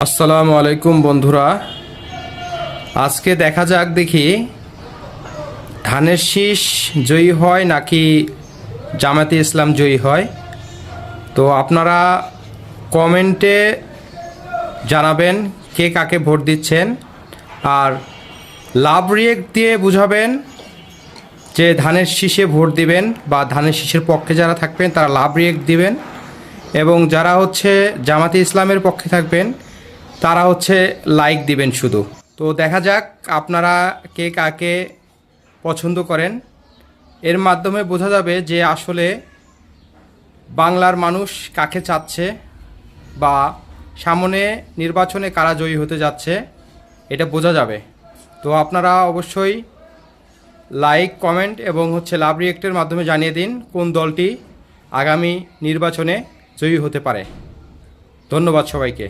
আসসালামু আলাইকুম বন্ধুরা, আজকে দেখা যাক দেখি ধানের শীষ জয়ী হয় নাকি জামায়াতে ইসলাম জয়ী হয়। তো আপনারা কমেন্টে জানাবেন কে কাকে ভোট দিচ্ছেন, আর লাভ রিয়েক্ট দিয়ে বুঝাবেন যে ধানের শীষে ভোট দিবেন বা ধানের শীষের পক্ষে যারা থাকবেন তারা লাভ রিয়েক্ট দিবেন, এবং যারা জামায়াতে ইসলামের পক্ষে থাকবেন তারা লাইক দিবেন শুধু। তো দেখা যাক আপনারা কে কাকে পছন্দ করেন। এর মাধ্যমে বোঝা যাবে যে আসলে বাংলার মানুষ কাকে চাচ্ছে বা সামনে নির্বাচনে কারা জয়ী হতে যাচ্ছে এটা বোঝা যাবে। তো আপনারা অবশ্যই লাইক, কমেন্ট এবং লাভ রিয়েক্টের মাধ্যমে জানিয়ে দিন কোন দলটি আগামী নির্বাচনে জয়ী হতে পারে। ধন্যবাদ সবাইকে।